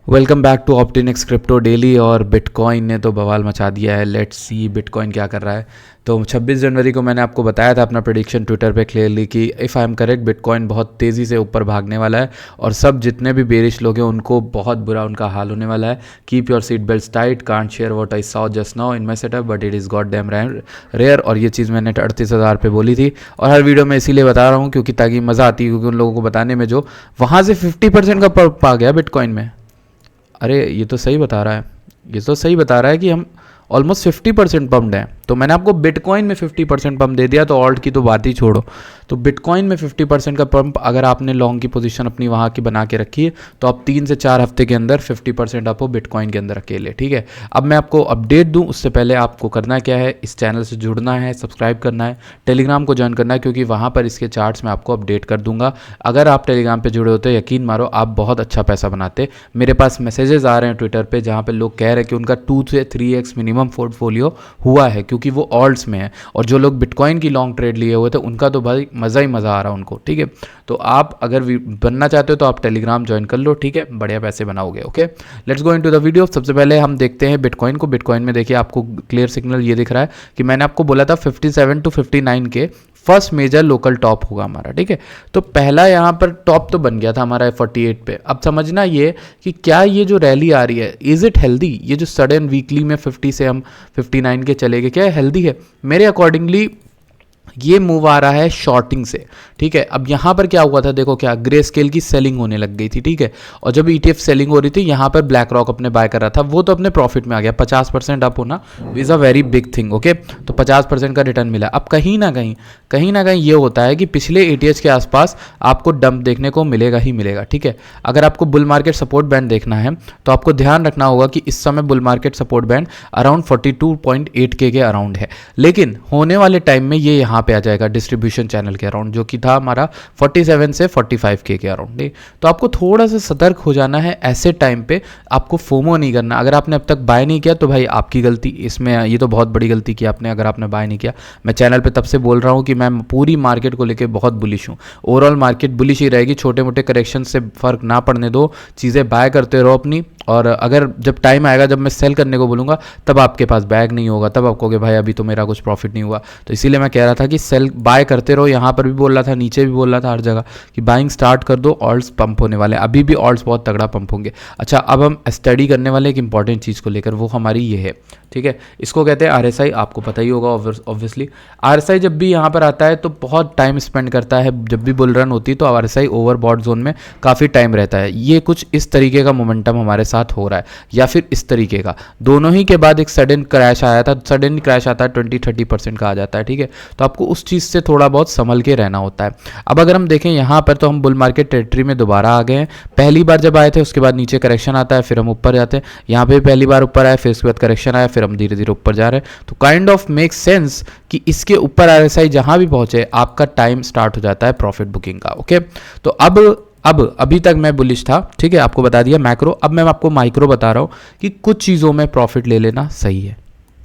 Welcome back to Optinix crypto daily. और bitcoin ने तो बवाल मचा दिया है। लेट्स सी बिटकॉइन क्या कर रहा है। तो 26 जनवरी को मैंने आपको बताया था अपना प्रेडिक्शन ट्विटर पे क्लियरली कि if I am correct bitcoin बहुत तेज़ी से ऊपर भागने वाला है और सब जितने भी बेरिश लोग हैं उनको बहुत बुरा उनका हाल होने वाला है। Keep your seat belt tight, can't share what I saw just now in my setup but it is god damn rare. और ये चीज़ मैंने 38,000 पे बोली थी और हर वीडियो में इसीलिए बता रहा हूँ क्योंकि ताकि मज़ा आती है, क्योंकि उन लोगों को बताने में जो वहाँ से 50% का पंप आ गया बिटकॉइन में। अरे ये तो सही बता रहा है, ये तो सही बता रहा है कि हम ऑलमोस्ट 50% पम्प्ड हैं। तो मैंने आपको बिटकॉइन में 50% पंप दे दिया, तो ऑल्ट की तो बात ही छोड़ो। तो बिटकॉइन में 50% का पंप अगर आपने लॉन्ग की पोजीशन अपनी वहाँ की बना के रखी है तो आप 3 से 4 हफ्ते के अंदर 50% आपको बिटकॉइन के अंदर अकेले। ठीक है, अब मैं आपको अपडेट दूँ उससे पहले आपको करना क्या है, इस चैनल से जुड़ना है, सब्सक्राइब करना है, टेलीग्राम को ज्वाइन करना है क्योंकि वहाँ पर इसके चार्ट्स मैं आपको अपडेट कर दूंगा। अगर आप टेलीग्राम पर जुड़े होते यकीन मारो आप बहुत अच्छा पैसा बनाते। मेरे पास मैसेजेस आ रहे हैं ट्विटर पर जहाँ पर लोग कह रहे हैं कि उनका 2 से 3x मिनिमम पोर्टफोलियो हुआ है क्योंकि वो ऑल्ट्स में है। और जो लोग बिटकॉइन की लॉन्ग ट्रेड लिए हुए थे उनका तो भाई मज़ा ही मज़ा आ रहा है उनको। ठीक है, तो आप अगर बनना चाहते हो तो आप टेलीग्राम ज्वाइन कर लो। ठीक है, बढ़िया पैसे बनाओगे। Okay, let's go into the video. सबसे पहले हम देखते हैं बिटकॉइन को। बिटकॉइन में देखिए आपको क्लियर सिग्नल ये दिख रहा है कि मैंने आपको बोला था 57 to 59 के फर्स्ट मेजर लोकल टॉप होगा हमारा। ठीक है, तो पहला यहाँ पर टॉप तो बन गया था हमारा 48 पे। अब समझना ये कि क्या ये जो रैली आ रही है इज इट हेल्दी। ये जो सडन वीकली में 50 से हम 59 के चले गए, क्या हेल्दी है? मेरे अकॉर्डिंगली ये मूव आ रहा है शॉर्टिंग से। ठीक है, अब यहाँ पर क्या हुआ था, देखो क्या ग्रे स्केल की सेलिंग होने लग गई थी। ठीक है, और जब ETF सेलिंग हो रही थी यहाँ पर ब्लैक रॉक अपने बाय कर रहा था, वो तो अपने प्रॉफिट में आ गया। 50% अप होना is a very big thing. Okay, तो 50% का रिटर्न मिला। अब कहीं ना कहीं ये होता है कि पिछले ATH के आसपास आपको डंप देखने को मिलेगा ही मिलेगा। ठीक है, अगर आपको बुल मार्केट सपोर्ट बैंड देखना है तो आपको ध्यान रखना होगा कि इस समय bull market support band around 42.8K के अराउंड है, लेकिन होने वाले टाइम में ये यहाँ पे आ जाएगा डिस्ट्रीब्यूशन चैनल के अराउंड, जो कि था हमारा 47 से 45K के अराउंड। तो आपको थोड़ा सा सतर्क हो जाना है ऐसे टाइम पे। आपको फोमो नहीं करना। अगर आपने अब तक बाय नहीं किया तो भाई आपकी गलती इसमें, ये तो बहुत बड़ी गलती की आपने अगर आपने बाय नहीं किया। मैं चैनल पे तब से बोल रहा हूँ कि मैं पूरी मार्केट को लेकर बहुत बुलिश हूँ। ओवरऑल मार्केट बुलिश ही रहेगी, छोटे मोटे करेक्शन से फर्क ना पड़ने दो, चीज़ें बाय करते रहो अपनी। और अगर जब टाइम आएगा जब मैं सेल करने को बोलूँगा तब आपके पास बैग नहीं होगा, तब आप कहोगे भाई अभी तो मेरा कुछ प्रॉफिट नहीं हुआ। तो इसीलिए मैं कह रहा था कि सेल बाय करते रहो। यहाँ पर भी बोल रहा था, नीचे भी बोल रहा था, हर जगह कि बाइंग स्टार्ट कर दो। ऑल्ट्स पंप होने वाले, अभी भी ऑल्ट्स बहुत तगड़ा पंप होंगे। अच्छा, अब हम स्टडी करने वाले एक इंपॉर्टेंट चीज़ को लेकर, वो हमारी ये है। ठीक है, इसको कहते हैं RSI। आपको पता ही होगा ऑब्वियसली। RSI जब भी यहाँ पर आता है तो बहुत टाइम स्पेंड करता है। जब भी बुल रन होती है तो RSI ओवरबॉट जोन में काफ़ी टाइम रहता है। ये कुछ इस तरीके का मोमेंटम हमारे साथ हो रहा है या फिर इस तरीके का, दोनों ही के बाद एक सडन क्रैश आया था। सडन क्रैश आता है 20-30% का आ जाता है। ठीक है, तो आपको उस चीज़ से थोड़ा बहुत संभल के रहना होता है। अब अगर हम देखें यहाँ पर तो हम बुल मार्केट टेरिटरी में दोबारा आ गए हैं। पहली बार जब आए थे उसके बाद नीचे करेक्शन आता है, फिर हम ऊपर जाते हैं। यहाँ पे पहली बार ऊपर आए, फिर उसके बाद करेक्शन आया, फिर हम धीरे धीरे ऊपर जा रहे हैं। तो काइंड ऑफ मेक सेंस कि इसके ऊपर RSI जहाँ भी पहुँचे आपका टाइम स्टार्ट हो जाता है प्रॉफिट बुकिंग का। ओके, तो अब अभी तक मैं बुलिश था। ठीक है, आपको बता दिया मैक्रो। अब मैं आपको माइक्रो बता रहा हूँ कि कुछ चीज़ों में प्रॉफिट ले लेना सही है।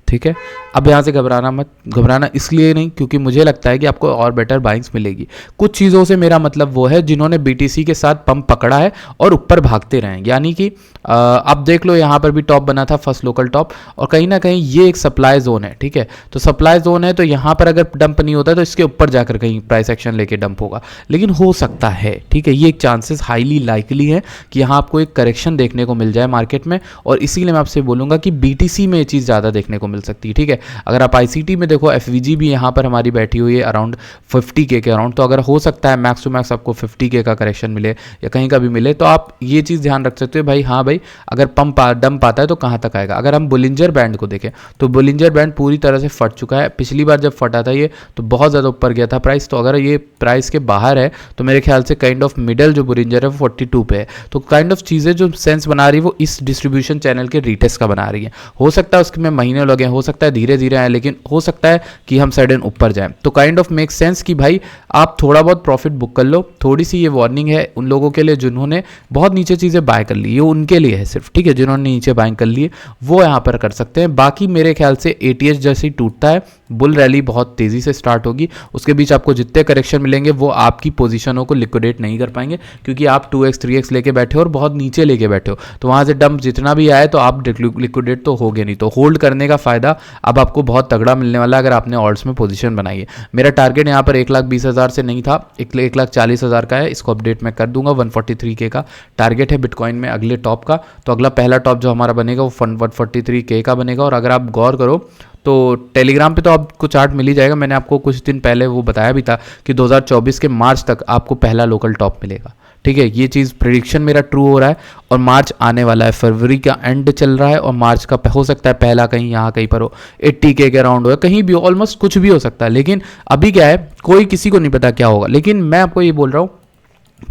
ठीक है, अब यहाँ से घबराना मत। घबराना इसलिए नहीं क्योंकि मुझे लगता है कि आपको और बेटर बाइंग्स मिलेगी। कुछ चीज़ों से मेरा मतलब वो है जिन्होंने BTC के साथ पंप पकड़ा है और ऊपर भागते रहे, यानी कि अब देख लो यहाँ पर भी टॉप बना था, फर्स्ट लोकल टॉप, और कहीं ना कहीं ये एक सप्लाई जोन है। ठीक है, तो सप्लाई जोन है तो यहाँ पर अगर डंप नहीं होता तो इसके ऊपर जाकर कहीं प्राइस एक्शन लेके डंप होगा, लेकिन हो सकता है। ठीक है, ये एक चांसेस हाईली लाइकली है कि यहाँ आपको एक करेक्शन देखने को मिल जाए मार्केट में, और इसीलिए मैं आपसे बोलूँगा कि BTC में ये चीज़ ज़्यादा देखने को मिल सकती है। ठीक है, अगर आप ICT में देखो, FVG भी यहाँ पर हमारी बैठी हुई है अराउंड 50K के अराउंड, तो अगर हो सकता है मैक्स टू मैक्स आपको 50K का करेक्शन मिले या कहीं का भी मिले, तो आप ये चीज़ ध्यान रख सकते हो भाई। हाँ भाई, अगर डंप आता है तो कहाँ तक आएगा। अगर हम बुलिंजर बैंड को देखें तो बुलिंजर बैंड पूरी तरह से फट चुका है। पिछली बार जब फटा था ये तो बहुत ज़्यादा ऊपर गया था प्राइस, तो अगर ये प्राइस के बाहर है तो मेरे ख्याल से काइंड ऑफ मिडल जो बुलिंजर है वो 42 पे है। तो काइंड ऑफ चीज़ें जो सेंस बना रही है वो इस डिस्ट्रीब्यूशन चैनल के रीटेस्ट का बना रही है। हो सकता है उसमें महीने लगे, हो सकता है धीरे धीरे आए, लेकिन हो सकता है कि हम सडन ऊपर जाएं। तो काइंड ऑफ मेक सेंस कि भाई आप थोड़ा बहुत प्रॉफिट बुक कर लो। थोड़ी सी ये वार्निंग है उन लोगों के लिए जिन्होंने बहुत नीचे चीज़ें बाय कर ली, ये उनके लिए है सिर्फ। ठीक है, जिन्होंने नीचे बाइंग कर लिए वो यहाँ पर कर सकते हैं। बाकी मेरे ख्याल से ATH जैसे ही टूटता है बुल रैली बहुत तेज़ी से स्टार्ट होगी, उसके बीच आपको जितने करेक्शन मिलेंगे वो आपकी पोजीशनों को लिक्विडेट नहीं कर पाएंगे, क्योंकि आप 2x 3x लेके बैठे हो और बहुत नीचे लेके बैठे हो, तो वहाँ से डंप जितना भी आए तो आप लिक्विडेट तो होगे नहीं। तो होल्ड करने का फ़ायदा अब आपको बहुत तगड़ा मिलने वाला है अगर आपने ऑल्ट्स में पोजीशन बनाई है। मेरा टारगेट यहाँ पर 1,20,000 से नहीं था, 1,40,000 का है, इसको अपडेट मैं कर दूंगा। 143K का टारगेट है बिटकॉइन में अगले टॉप का, तो अगला पहला टॉप जो हमारा बनेगा वो 143K का बनेगा। और अगर आप गौर करो तो टेलीग्राम पे तो आपको चार्ट मिल ही जाएगा, मैंने आपको कुछ दिन पहले वो बताया भी था कि 2024 के मार्च तक आपको पहला लोकल टॉप मिलेगा। ठीक है, ये चीज़ प्रेडिक्शन मेरा ट्रू हो रहा है और मार्च आने वाला है, फरवरी का एंड चल रहा है और मार्च का हो सकता है पहला कहीं यहाँ कहीं पर हो, 80K के अराउंड हो, कहीं भी हो, ऑलमोस्ट कुछ भी हो सकता है। लेकिन अभी क्या है, कोई किसी को नहीं पता क्या होगा। लेकिन मैं आपको ये बोल रहा हूँ,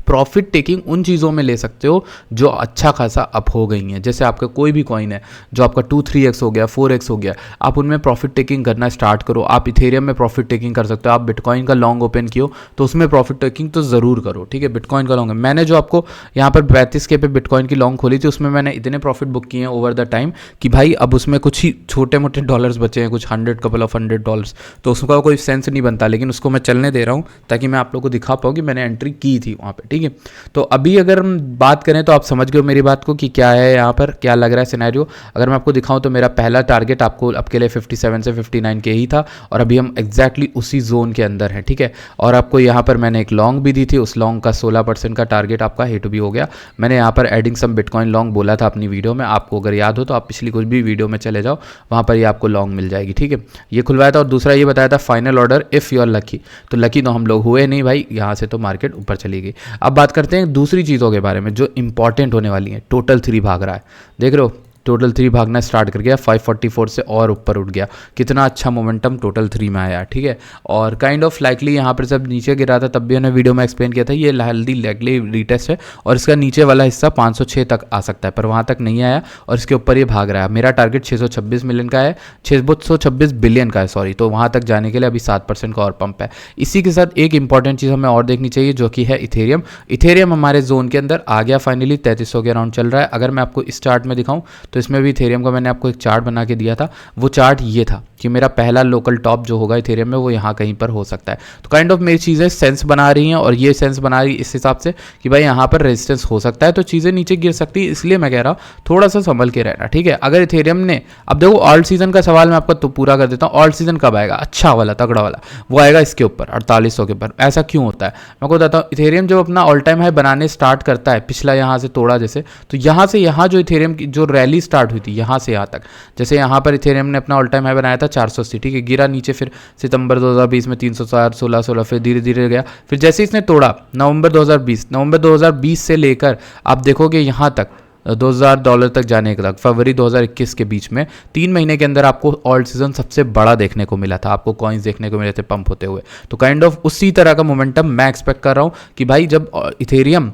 प्रॉफिट टेकिंग उन चीज़ों में ले सकते हो जो अच्छा खासा अप हो गई हैं। जैसे आपका कोई भी कॉइन है जो आपका 2-3x हो गया, 4x हो गया, आप उनमें प्रॉफिट टेकिंग करना स्टार्ट करो। आप इथेरियम में प्रॉफिट टेकिंग कर सकते हो, आप बिटकॉइन का लॉन्ग ओपन कियो तो उसमें प्रॉफिट टेकिंग तो ज़रूर करो। ठीक है, बिटकॉइन का लॉन्ग है, मैंने जो आपको यहाँ पर 35K पे बिटकॉइन की लॉन्ग खोली थी उसमें मैंने इतने प्रॉफिट बुक किए हैं ओवर द टाइम कि भाई अब उसमें कुछ ही छोटे मोटे डॉलर्स बचे हैं, कुछ कपल ऑफ $100, तो उसका कोई सेंस नहीं बनता। लेकिन उसको मैं चलने दे रहा हूँ ताकि मैं आप लोग को दिखा पाऊँ कि मैंने एंट्री की थी वहाँ पर। ठीक है, तो अभी अगर हम बात करें तो आप समझ गए मेरी बात को कि क्या है यहाँ पर, क्या लग रहा है सिनेरियो। अगर मैं आपको दिखाऊं तो मेरा पहला टारगेट आपको आपके लिए 57 से 59K ही था और अभी हम एग्जैक्टली उसी जोन के अंदर हैं। ठीक है, और आपको यहाँ पर मैंने एक लॉन्ग भी दी थी, उस लॉन्ग का 16% का टारगेट आपका हिट भी हो गया। मैंने यहाँ पर एडिंग सम बिटकॉइन लॉन्ग बोला था अपनी वीडियो में, आपको अगर याद हो तो आप पिछली कुछ भी वीडियो में चले जाओ, वहाँ पर ये आपको लॉन्ग मिल जाएगी। ठीक है, ये खुलवाया था। और दूसरा ये बताया था final order if you are lucky, तो लकी तो हम लोग हुए नहीं भाई, यहाँ से तो मार्केट ऊपर चली गई। अब बात करते हैं दूसरी चीज़ों के बारे में जो इंपॉर्टेंट होने वाली है। टोटल 3 भाग रहा है, देख रहे हो, टोटल 3 भागना स्टार्ट कर गया, 544 से और ऊपर उठ गया। कितना अच्छा मोमेंटम टोटल 3 में आया। ठीक है, और काइंड ऑफ लाइकली यहाँ पर जब नीचे गिरा था तब भी मैंने वीडियो में एक्सप्लेन किया था, ये हेल्दी लेगली रीटेस्ट है और इसका नीचे वाला हिस्सा 506 तक आ सकता है, पर वहाँ तक नहीं आया और इसके ऊपर ये भाग रहा है। मेरा टारगेट 626 मिलियन का है, 626 बिलियन का है सॉरी, तो वहाँ तक जाने के लिए अभी 7% का और पंप है। इसी के साथ एक इंपॉर्टेंट चीज़ हमें और देखनी चाहिए जो कि है इथेरियम। इथेरियम हमारे जोन के अंदर आ गया फाइनली, 3300 के अराउंड चल रहा है। अगर मैं आपको इस चार्ट में दिखाऊं तो इसमें भी इथेरियम का मैंने आपको एक चार्ट बना के दिया था, वो चार्ट ये था कि मेरा पहला लोकल टॉप जो होगा इथेरियम में वो यहाँ कहीं पर हो सकता है। तो काइंड ऑफ मेरी चीज़ें सेंस बना रही हैं और ये सेंस बना रही इस हिसाब से कि भाई यहाँ पर रेजिस्टेंस हो सकता है, तो चीज़ें नीचे गिर सकती है, इसलिए मैं कह रहा हूँ थोड़ा सा संभल के रहना। ठीक है, अगर इथेरियम ने, अब देखो ऑल्ट सीजन का सवाल मैं आपको तो पूरा कर देता हूँ, ऑल्ट सीजन कब आएगा अच्छा वाला तगड़ा वाला, वो आएगा इसके ऊपर 4800 के ऊपर। ऐसा क्यों होता है मैं आपको बताता हूँ। इथेरियम जब अपना ऑल टाइम हाई बनाने स्टार्ट करता है, पिछला यहाँ से तोड़ा जैसे, तो यहाँ से यहाँ जो इथेरियम की जो रैली स्टार्ट हुई थी यहाँ से यहाँ तक, जैसे यहाँ पर इथेरियम ने अपना ऑल टाइम हाई बनाया था 480, ठीक है, गिरा नीचे, फिर सितंबर 2020 में 360, 16, फिर धीरे धीरे गया, फिर जैसे इसने तोड़ा नवंबर 2020 से लेकर आप देखोगे यहाँ तक $2000 तक जाने तक, फरवरी 2021 के बीच में 3 महीने के अंदर आपको ऑल्ट सीजन सबसे बड़ा देखने को मिला था, आपको कॉइन्स देखने को मिले थे पंप होते हुए। तो काइंड ऑफ उसी तरह का मोमेंटम मैं एक्सपेक्ट कर रहा हूँ कि भाई जब इथेरियम,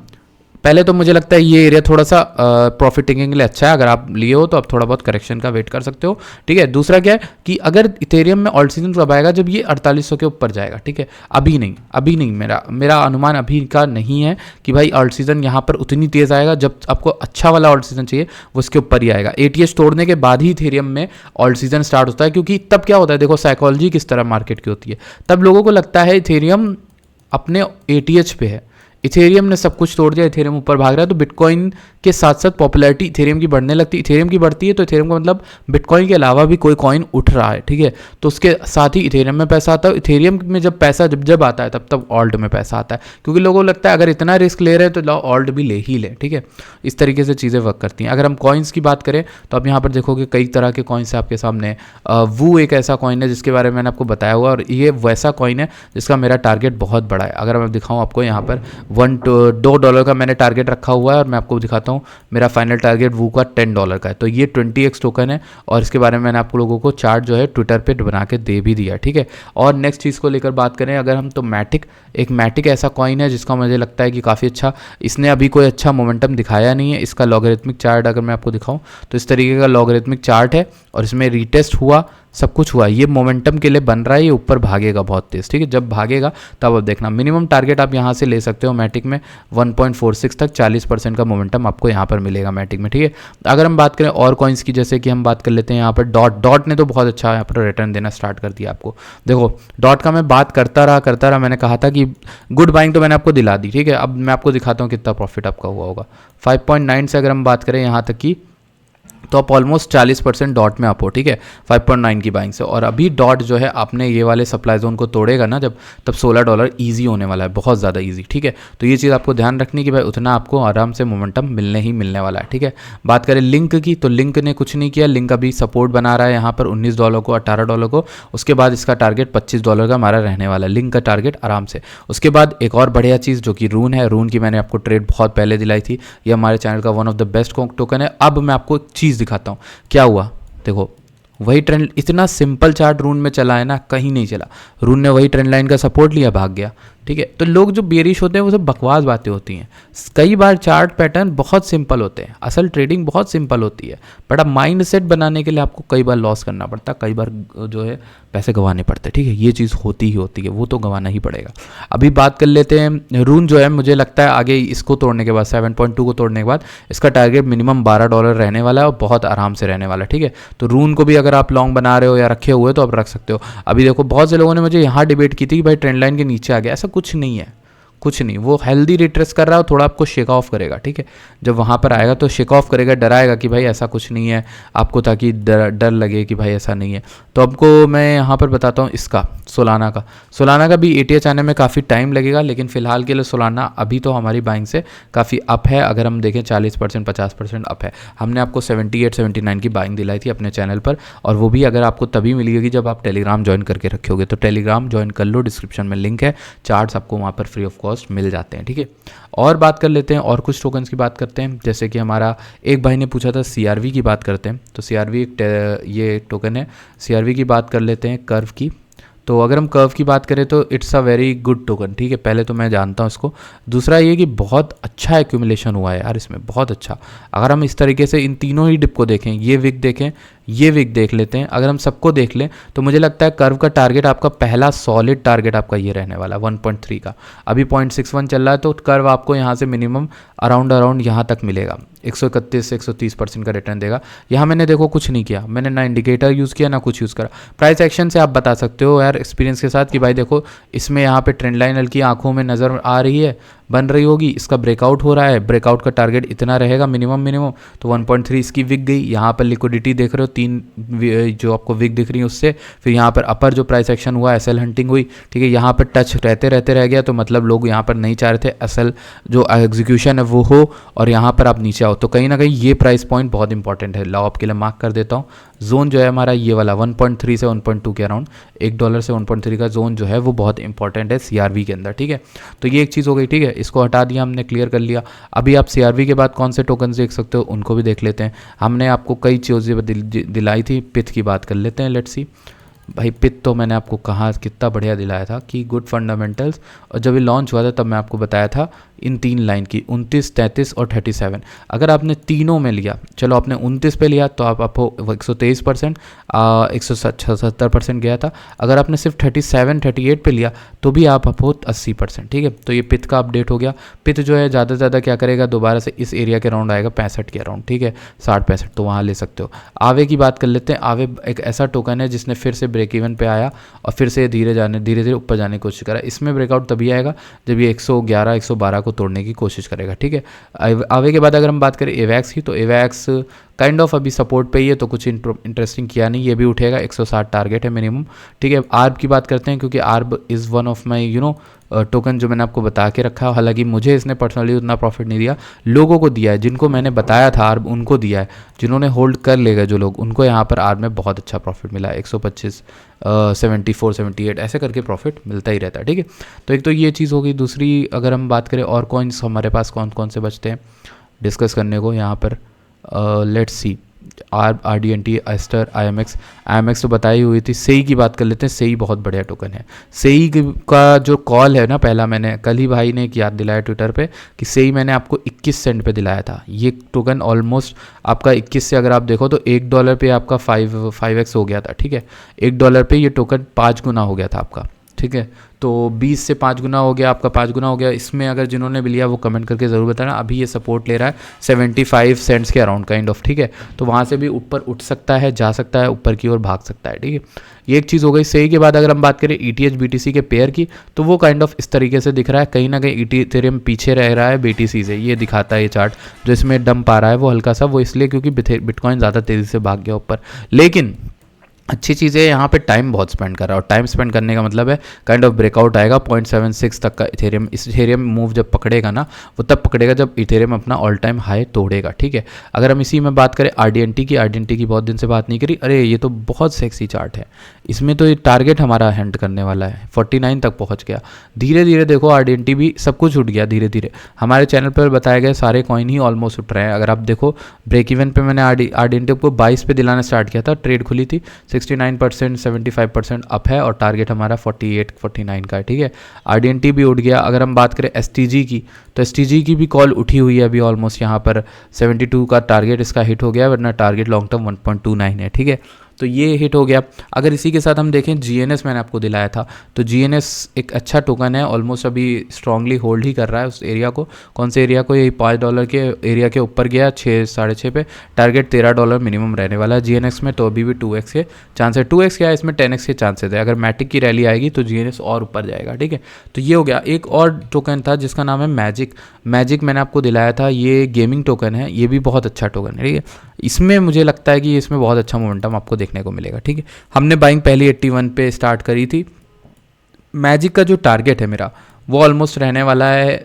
पहले तो मुझे लगता है ये एरिया थोड़ा सा प्रॉफिट टेकिंग के लिए अच्छा है, अगर आप लिए हो तो आप थोड़ा बहुत करेक्शन का वेट कर सकते हो। ठीक है, दूसरा क्या है कि अगर इथेरियम में ऑल्ट सीजन कब आएगा, जब ये 4800 के ऊपर जाएगा। ठीक है, अभी नहीं, मेरा अनुमान अभी का नहीं है कि भाई ऑल्ट सीजन यहाँ पर उतनी तेज़ आएगा। जब आपको अच्छा वाला ऑल्ट सीजन चाहिए वो इसके ऊपर ही आएगा। ATH तोड़ने के बाद ही इथेरियम में ऑल्ट सीजन स्टार्ट होता है, क्योंकि तब क्या होता है, देखो साइकोलॉजी किस तरह मार्केट की होती है, तब लोगों को लगता है इथेरियम अपने ATH पे है, इथेरियम ने सब कुछ तोड़ दिया, इथेरियम ऊपर भाग रहा है, तो बिटकॉइन के साथ साथ पॉपुलैरिटी इथेरियम की बढ़ने लगती है। इथेरियम की बढ़ती है तो इथेरियम का मतलब बिटकॉइन के अलावा भी कोई कॉइन उठ रहा है। ठीक है, तो उसके साथ ही इथेरियम में पैसा आता है। इथेरियम में जब पैसा जब आता है तब ऑल्ट में पैसा आता है, क्योंकि लोगों को लगता है अगर इतना रिस्क ले रहे हैं तो लाओ ऑल्ट भी ले ही ले। ठीक है, इस तरीके से चीज़ें वर्क करती हैं। अगर हम कॉइन्स की बात करें तो आप यहाँ पर देखोगे कई तरह के कॉइन्स है आपके सामने। वो एक ऐसा कॉइन है जिसके बारे में मैंने आपको बताया हुआ, और ये वैसा कॉइन है जिसका मेरा टारगेट बहुत बड़ा है। अगर मैं दिखाऊँ आपको, यहाँ पर $2 का मैंने टारगेट रखा हुआ है और मैं आपको दिखाता हूँ मेरा फाइनल टारगेट वो का $10 का है। तो ये 20x टोकन है और इसके बारे में मैंने आप लोगों को चार्ट जो है ट्विटर पे बना के दे भी दिया। ठीक है, और नेक्स्ट चीज़ को लेकर बात करें अगर हम, तो मैटिक ऐसा कॉइन है जिसका मुझे लगता है कि काफ़ी अच्छा, इसने अभी कोई अच्छा मोमेंटम दिखाया नहीं है। इसका लॉगरिथमिक चार्ट अगर मैं आपको दिखाऊँ तो इस तरीके का लॉगरिथमिक चार्ट है और इसमें रीटेस्ट हुआ, सब कुछ हुआ, ये मोमेंटम के लिए बन रहा है, ये ऊपर भागेगा बहुत तेज़, ठीक है। जब भागेगा तब अब देखना, मिनिमम टारगेट आप यहाँ से ले सकते हो मैटिक में 1.46 तक, 40% का मोमेंटम आपको यहाँ पर मिलेगा मैटिक में, ठीक है। अगर हम बात करें और कॉइन्स की, जैसे कि हम बात कर लेते हैं यहाँ पर डॉट ने तो बहुत अच्छा यहाँ पर रिटर्न देना स्टार्ट कर दिया आपको। देखो डॉट का मैं बात करता रहा, मैंने कहा था कि गुड बाइंग तो मैंने आपको दिला दी, ठीक है। अब मैं आपको दिखाता हूँ कितना प्रॉफिट आपका हुआ होगा। 5.9 से अगर हम बात करें यहाँ तक की, तो आप ऑलमोस्ट 40% डॉट में आप हो, ठीक है, 5.9 की बाइंग से। और अभी डॉट जो है आपने ये वाले सप्लाई जोन को तोड़ेगा ना जब, तब $16 ईजी होने वाला है, बहुत ज़्यादा ईजी, ठीक है। तो ये चीज़ आपको ध्यान रखनी कि भाई उतना आपको आराम से मोमेंटम मिलने वाला है, ठीक है। बात करें लिंक की, तो लिंक ने कुछ नहीं किया, लिंक अभी सपोर्ट बना रहा है यहाँ पर $19 को, $18 को। उसके बाद इसका टारगेट $25 का हमारा रहने वाला है, लिंक का टारगेट आराम से। उसके बाद एक और बढ़िया चीज़ जो कि रून है, रून की मैंने आपको ट्रेड बहुत पहले दिलाई थी, ये हमारे चैनल का one of the best token है। अब मैं आपको एक चीज़ दिखाता हूँ क्या हुआ। देखो वही ट्रेंड, इतना सिंपल चार्ट रून में चला है ना, कहीं नहीं चला। रून ने वही ट्रेंड लाइन का सपोर्ट लिया, भाग गया, ठीक है। तो लोग जो बेरिश होते हैं वो सब बकवास बातें होती हैं। कई बार चार्ट पैटर्न बहुत सिंपल होते हैं, असल ट्रेडिंग बहुत सिंपल होती है, बट अब माइंड सेट बनाने के लिए आपको कई बार लॉस करना पड़ता है, कई बार जो है पैसे गंवाने पड़ते हैं, ठीक है। ये चीज़ होती ही होती है, वो तो गंवाना ही पड़ेगा। अभी बात कर लेते हैं रून जो है, मुझे लगता है आगे इसको तोड़ने के बाद 7.2 को तोड़ने के बाद इसका टारगेट मिनिमम $12 रहने वाला है, और बहुत आराम से रहने वाला है, ठीक है। तो रून को भी अगर आप लॉन्ग बना रहे हो या रखे हुए तो आप रख सकते हो। अभी देखो बहुत से लोगों ने मुझे यहाँ डिबेट की थी कि भाई ट्रेंड लाइन के नीचे आ गया, ऐसा कुछ नहीं है, कुछ नहीं। वो हेल्दी रिट्रेस कर रहा है, थोड़ा आपको शेक ऑफ करेगा, ठीक है। जब वहाँ पर आएगा तो शेक ऑफ करेगा, डराएगा कि भाई ऐसा कुछ नहीं है आपको, ताकि डर लगे कि भाई ऐसा नहीं है। तो आपको मैं यहाँ पर बताता हूँ इसका सोलाना का भी ATH आने में काफ़ी टाइम लगेगा, लेकिन फिलहाल के लिए सोलाना अभी तो हमारी बाइंग से काफ़ी अप है। अगर हम देखें 40% 50% अप है। हमने आपको 78-79 की बाइंग दिलाई थी अपने चैनल पर, और वो भी अगर आपको तभी मिलेगी जब आप टेलीग्राम ज्वाइन करके रखोगे। तो टेलीग्राम ज्वाइन कर लो, डिस्क्रिप्शन में लिंक है, चार्ट्स आपको वहाँ पर फ्री ऑफ कॉस्ट मिल जाते हैं, ठीक है। और बात कर लेते हैं, और कुछ टोकन्स की बात करते हैं। जैसे कि हमारा एक भाई ने पूछा था CRV की बात करते हैं, तो CRV ये टोकन है, CRV की बात कर लेते हैं, कर्व की। तो अगर हम कर्व की बात करें तो it's a very good token, ठीक है। पहले तो मैं जानता हूँ इसको, दूसरा ये कि बहुत अच्छा एक्यूमुलेशन हुआ है यार इसमें, बहुत अच्छा। अगर हम इस तरीके से इन तीनों ही डिप को देखें, ये विक देखें, ये विक देख लेते हैं, अगर हम सबको देख लें तो मुझे लगता है कर्व का टारगेट आपका पहला सॉलिड टारगेट आपका ये रहने वाला 1.3 का। अभी 0.61 चल रहा है, तो कर्व आपको यहाँ से मिनिमम अराउंड यहाँ तक मिलेगा, 131 से 130% का रिटर्न देगा। यहाँ मैंने देखो कुछ नहीं किया, मैंने ना इंडिकेटर यूज़ किया ना कुछ यूज़ करा। प्राइस एक्शन से आप बता सकते हो यार एक्सपीरियंस के साथ कि भाई देखो इसमें यहाँ पे ट्रेंड लाइन हल्की आंखों में नज़र आ रही है, बन रही होगी, इसका ब्रेकआउट हो रहा है, ब्रेकआउट का टारगेट इतना रहेगा मिनिमम, तो 1.3 इसकी विक गई। यहाँ पर लिक्विडिटी देख रहे हो, 3 जो आपको विक दिख रही है उससे, फिर यहाँ पर अपर जो प्राइस एक्शन हुआ, SL हंटिंग हुई, ठीक है। यहाँ पर टच रहते रह गया, तो मतलब लोग यहाँ पर नहीं चाह रहे थे SL जो एग्जीक्यूशन है वो हो, और यहाँ पर आप नीचे आओ। तो कहीं ना कहीं ये प्राइस पॉइंट बहुत इंपॉर्टेंट है, लाओ आपके लिए मार्क कर देता हूँ। जोन जो है हमारा ये वाला 1.3 से 1.2 के अराउंड, $1 से 1.3 का जोन जो है वो बहुत इंपॉर्टेंट है CRV के अंदर, ठीक है। तो ये एक चीज़ हो गई, ठीक है, इसको हटा दिया हमने, क्लियर कर लिया। अभी आप CRV के बाद कौन से टोकन देख सकते हो उनको भी देख लेते हैं। हमने आपको कई चीज़ें दिलाई थी, पिथ की बात कर लेते हैं, लेट्स सी। भाई पिथ तो मैंने आपको कहा कितना बढ़िया दिलाया था कि गुड फंडामेंटल्स, और जब ये लॉन्च हुआ था तब मैं आपको बताया था इन 3 लाइन की 29, 33 और 37। अगर आपने तीनों में लिया, चलो आपने 29 पे लिया तो आपको 123%, 177% गया था। अगर आपने सिर्फ 37, 38 पे लिया तो भी आपको 80%, ठीक है। तो ये पिथ का अपडेट हो गया। पिथ जो है ज़्यादा से ज़्यादा क्या करेगा, दोबारा से इस एरिया के राउंड आएगा 65 के अराउंड, ठीक है, 60-65, तो वहाँ ले सकते हो। आवे की बात कर लेते हैं। आवे एक ऐसा टोकन है जिसने फिर से ब्रेक इवन पे आया और फिर से धीरे धीरे ऊपर जाने की कोशिश करा। इसमें ब्रेकआउट तभी आएगा जब ये 111, 112 को तोड़ने की कोशिश करेगा, ठीक है। आवे के बाद अगर हम बात करें एवैक्स की, तो एवैक्स काइंड ऑफ अभी सपोर्ट पे ही है, तो कुछ इंटरेस्टिंग किया नहीं, ये भी उठेगा, 160 टारगेट है मिनिमम, ठीक है। आर्ब की बात करते हैं, क्योंकि Arb is one of my token जो मैंने आपको बता के रखा है। हालांकि मुझे इसने पर्सनली उतना प्रॉफिट नहीं दिया, लोगों को दिया है, जिनको मैंने बताया था आर्ब उनको दिया है, जिन्होंने होल्ड कर लेगा जो लोग, उनको यहाँ पर आर्ब में बहुत अच्छा प्रॉफिट मिला है, 125, 74, 78 ऐसे करके प्रॉफिट मिलता ही रहता है, ठीक है। तो एक तो ये चीज़ होगी। दूसरी अगर हम बात करें और कॉइन्स हमारे पास कौन कौन से बचते हैं डिस्कस करने को यहाँ पर, let's see. RDNT, Aster, IMX तो बताई हुई थी। सेई की बात कर लेते हैं। सेई बहुत बढ़िया टोकन है। सेई का जो कॉल है ना, पहला मैंने कल ही भाई ने एक याद दिलाया ट्विटर पे कि सेई मैंने आपको 21 सेंट पे दिलाया था। ये टोकन ऑलमोस्ट आपका 21 से अगर आप देखो तो $1 पे आपका 5x हो गया था, ठीक है। $1 पे ये टोकन 5 गुना हो गया था आपका, ठीक है। तो 20 से 5 गुना हो गया आपका, 5 गुना हो गया। इसमें अगर जिन्होंने भी लिया वो कमेंट करके ज़रूर बताना। अभी ये सपोर्ट ले रहा है 75 सेंट्स के अराउंड काइंड ऑफ, ठीक है। तो वहाँ से भी ऊपर उठ सकता है, जा सकता है, ऊपर की ओर भाग सकता है, ठीक है। ये एक चीज़ हो गई। सही के बाद अगर हम बात करें ETH BTC के पेयर की, तो वो काइंड ऑफ इस तरीके से दिख रहा है। कहीं ना कहीं इथेरियम पीछे रह रहा है BTC से, ये दिखाता है ये चार्ट। जो इसमें डंप आ रहा है वो हल्का सा, वो इसलिए क्योंकि बिटकॉइन ज़्यादा तेज़ी से भाग गया ऊपर। लेकिन अच्छी चीज़ है यहाँ पे टाइम बहुत स्पेंड कर रहा है, और टाइम स्पेंड करने का मतलब है काइंड ऑफ ब्रेकआउट आएगा 0.76 तक का इथेरियम। इस इथेरियम मूव जब पकड़ेगा ना, वो तब पकड़ेगा जब इथेरियम अपना ऑल टाइम हाई तोड़ेगा, ठीक है। अगर हम इसी में बात करें RDNT की बहुत दिन से बात नहीं करी। अरे ये तो बहुत सेक्सी चार्ट है। इसमें तो ये टारगेट हमारा हैंड करने वाला है, 49 तक पहुँच गया। धीरे धीरे देखो RDNT भी सब कुछ उठ गया धीरे धीरे। हमारे चैनल पर बताए गए सारे कॉइन ही ऑलमोस्ट उठ रहे हैं। अगर आप देखो ब्रेक इवन पे मैंने RDNT को 22 पे दिलाना स्टार्ट किया था, ट्रेड खुली थी, 69%, 75% अप है, और टारगेट हमारा 48-49 का है, ठीक है। RDNT भी उठ गया। अगर हम बात करें STG की, तो STG की भी कॉल उठी हुई है अभी ऑलमोस्ट। यहाँ पर 72 का टारगेट इसका हिट हो गया, वरना टारगेट लॉन्ग टर्म 1.29 है, ठीक है। तो ये हिट हो गया। अगर इसी के साथ हम देखें GNS मैंने आपको दिलाया था, तो GNS एक अच्छा टोकन है, ऑलमोस्ट अभी स्ट्रांगली होल्ड ही कर रहा है उस एरिया को। कौन से एरिया को? यही $5 के एरिया के ऊपर गया, 6-6.5 पे। टारगेट $13 मिनिमम रहने वाला है GNS में। तो अभी भी 2x के चांस है। 2x क्या है, इसमें 10x के चांसेस है। अगर मैटिक की रैली आएगी तो GNS और ऊपर जाएगा, ठीक है। तो ये हो गया। एक और टोकन था जिसका नाम है मैजिक मैंने आपको दिलाया था। ये गेमिंग टोकन है, ये भी बहुत अच्छा टोकन है, ठीक है। इसमें मुझे लगता है कि इसमें बहुत अच्छा मोमेंटम आपको देखने को मिलेगा, ठीक है। हमने बाइंग पहली 81 पे स्टार्ट करी थी। मैजिक का जो टारगेट है मेरा, वो ऑलमोस्ट रहने वाला है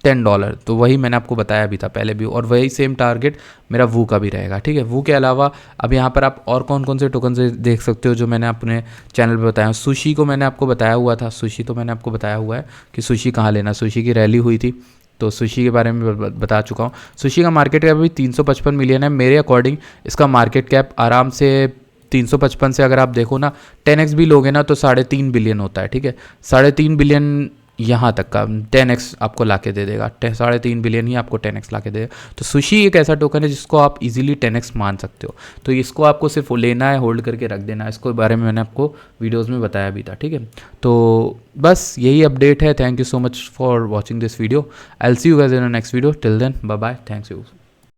$10। तो वही मैंने आपको बताया भी था पहले भी, और वही सेम टारगेट मेरा वू का भी रहेगा, ठीक है। वू के अलावा अब यहाँ पर आप और कौन कौन से टोकन से देख सकते हो जो मैंने अपने चैनल पे बताया। सुशी को मैंने आपको बताया हुआ था, सुशी तो मैंने आपको बताया हुआ है कि सुशी कहाँ लेना। सुशी की रैली हुई थी, तो सुशी के बारे में बता चुका हूँ। सुशी का मार्केट कैप अभी 355 मिलियन है। मेरे अकॉर्डिंग इसका मार्केट कैप आराम से 355 से अगर आप देखो ना, 10x भी लोगे ना तो 3.5 बिलियन होता है, ठीक है। 3.5 बिलियन यहाँ तक का 10x आपको लाके दे देगा। 3.5 बिलियन ही आपको 10x लाके देगा। तो सुशी एक ऐसा टोकन है जिसको आप इजीली 10x मान सकते हो। तो इसको आपको सिर्फ लेना है, होल्ड करके रख देना है। इसको बारे में मैंने आपको वीडियोस में बताया भी था, ठीक है। तो बस यही अपडेट है। Thank you so much for watching this video. I will see you guys in the next video. Till then bye bye, thanks you.